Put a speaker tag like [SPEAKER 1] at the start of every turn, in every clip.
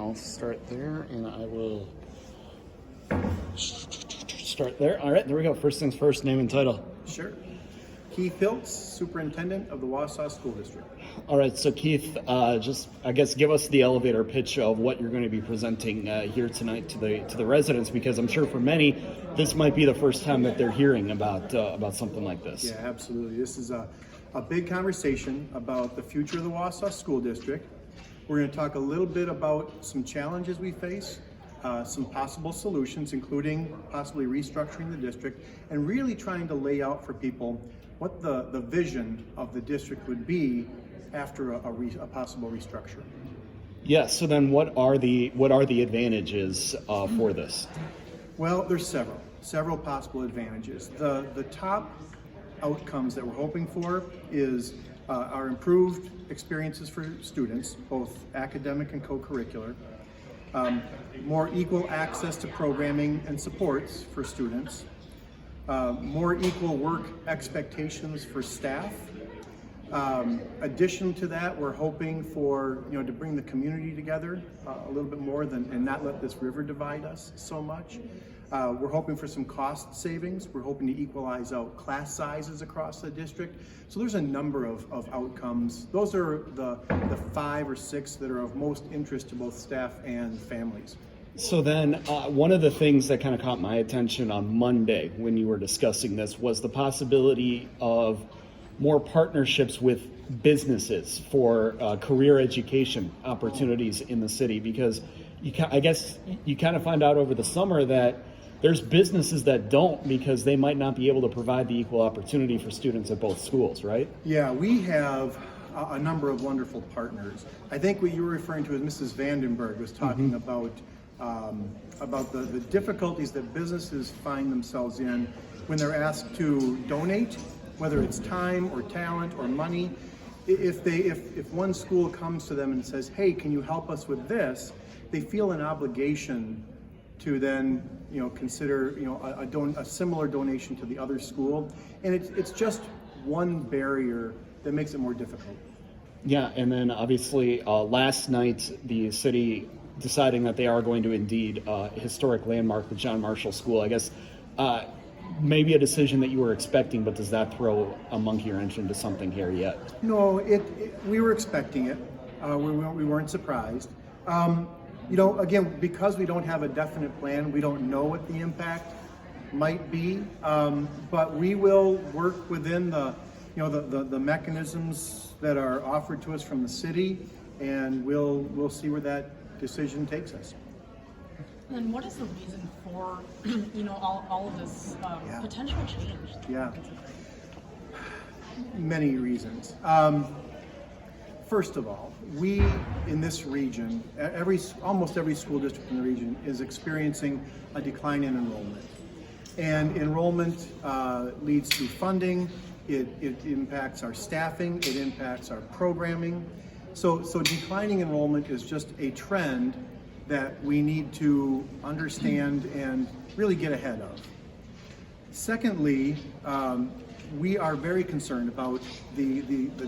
[SPEAKER 1] I'll start there, and I will start there. All right, there we go. First things first, name and title.
[SPEAKER 2] Sure. Keith Hilts, Superintendent of the Wausau School District.
[SPEAKER 1] All right, so Keith, just I guess give us the elevator pitch of what you're going to be presenting here tonight to the residents, because I'm sure for many this might be the first time that they're hearing about something like this.
[SPEAKER 2] Yeah, absolutely. This is a big conversation about the future of the Wausau School District. We're going to talk a little bit about some challenges we face, some possible solutions, including possibly restructuring the district, and really trying to lay out for people what the vision of the district would be after a possible restructure.
[SPEAKER 1] Yes. So then, what are the advantages for this?
[SPEAKER 2] Well, there's several possible advantages. The top outcomes that we're hoping for is our improved experiences for students, both academic and co-curricular, more equal access to programming and supports for students, more equal work expectations for staff. Addition to that, we're hoping for to bring the community together a little bit more and not let this river divide us so much. We're hoping for some cost savings. We're hoping to equalize out class sizes across the district. So there's a number of outcomes. Those are the 5 or 6 that are of most interest to both staff and families.
[SPEAKER 1] So then one of the things that kind of caught my attention on Monday when you were discussing this was the possibility of more partnerships with businesses for career education opportunities in the city, because I guess you kind of find out over the summer that there's businesses that don't, because they might not be able to provide the equal opportunity for students at both schools, right?
[SPEAKER 2] Yeah, we have a number of wonderful partners. I think what you were referring to is Mrs. Vandenberg was talking about the difficulties that businesses find themselves in when they're asked to donate, whether it's time or talent or money. If one school comes to them and says, "Hey, can you help us with this?" they feel an obligation to then consider a similar donation to the other school, and it's just one barrier that makes it more difficult.
[SPEAKER 1] Yeah, and then obviously last night the city deciding that they are going to indeed historic landmark the John Marshall School. I guess maybe a decision that you were expecting, but does that throw a monkey wrench into something here yet?
[SPEAKER 2] No, we were expecting it. We weren't surprised. Again, because we don't have a definite plan, we don't know what the impact might be, but we will work within the mechanisms that are offered to us from the city, and we'll see where that decision takes us.
[SPEAKER 3] And what is the reason for all of this potential change?
[SPEAKER 2] Yeah, many reasons. First of all, we in this region, almost every school district in the region is experiencing a decline in enrollment. And enrollment leads to funding, it impacts our staffing, it impacts our programming. So declining enrollment is just a trend that we need to understand and really get ahead of. Secondly, we are very concerned about the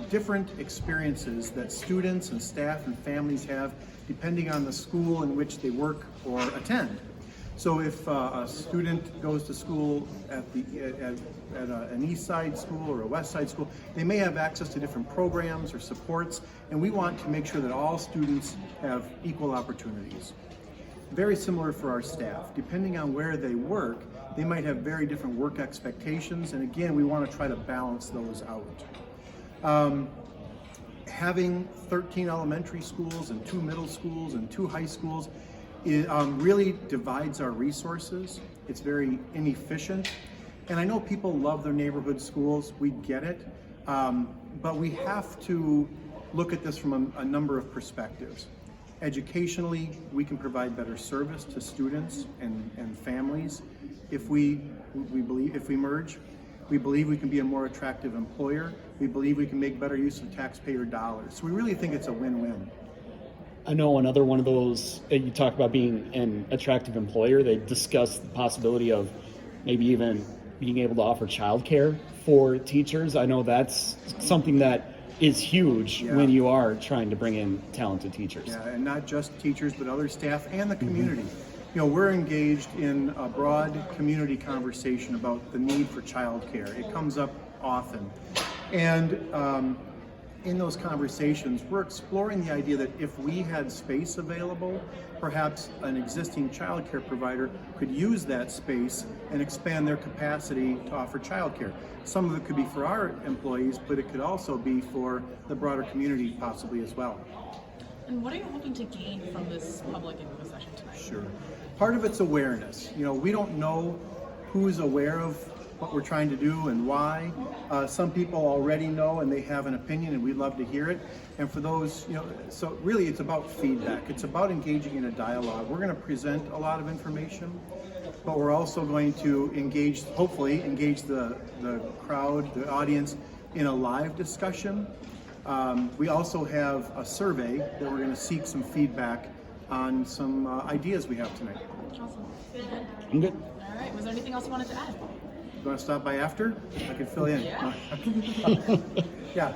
[SPEAKER 2] different experiences that students and staff and families have depending on the school in which they work or attend. So if a student goes to school at an east side school or a west side school, they may have access to different programs or supports, and we want to make sure that all students have equal opportunities. Very similar for our staff. Depending on where they work, they might have very different work expectations, and again, we want to try to balance those out. Having 13 elementary schools and 2 middle schools and 2 high schools really divides our resources. It's very inefficient, and I know people love their neighborhood schools. We get it, but we have to look at this from a number of perspectives. Educationally, we can provide better service to students and families if we merge. We believe we can be a more attractive employer. We believe we can make better use of taxpayer dollars. So we really think it's a win-win.
[SPEAKER 1] I know another one of those, you talk about being an attractive employer, they discuss the possibility of maybe even being able to offer childcare for teachers. I know that's something that is huge
[SPEAKER 2] Yeah.
[SPEAKER 1] when you are trying to bring in talented teachers.
[SPEAKER 2] Yeah, and not just teachers, but other staff and the community. You know, we're engaged in a broad community conversation about the need for childcare. It comes up often. And in those conversations, we're exploring the idea that if we had space available, perhaps an existing childcare provider could use that space and expand their capacity to offer childcare. Some of it could be for our employees, but it could also be for the broader community possibly as well.
[SPEAKER 3] And what are you hoping to gain from this public info session tonight?
[SPEAKER 2] Sure. Part of it's awareness. You know, we don't know who's aware of what we're trying to do and why. Some people already know and they have an opinion, and we'd love to hear it. And for those, you know, so really it's about feedback. It's about engaging in a dialogue. We're going to present a lot of information, but we're also going to engage, hopefully engage the crowd, the audience, in a live discussion. We also have a survey that we're going to seek some feedback on some ideas we have tonight.
[SPEAKER 3] Awesome.
[SPEAKER 1] I'm good.
[SPEAKER 3] All right. Was there anything else you wanted to add?
[SPEAKER 2] You want to stop by after? I can fill in.
[SPEAKER 3] Yeah.
[SPEAKER 2] Yeah.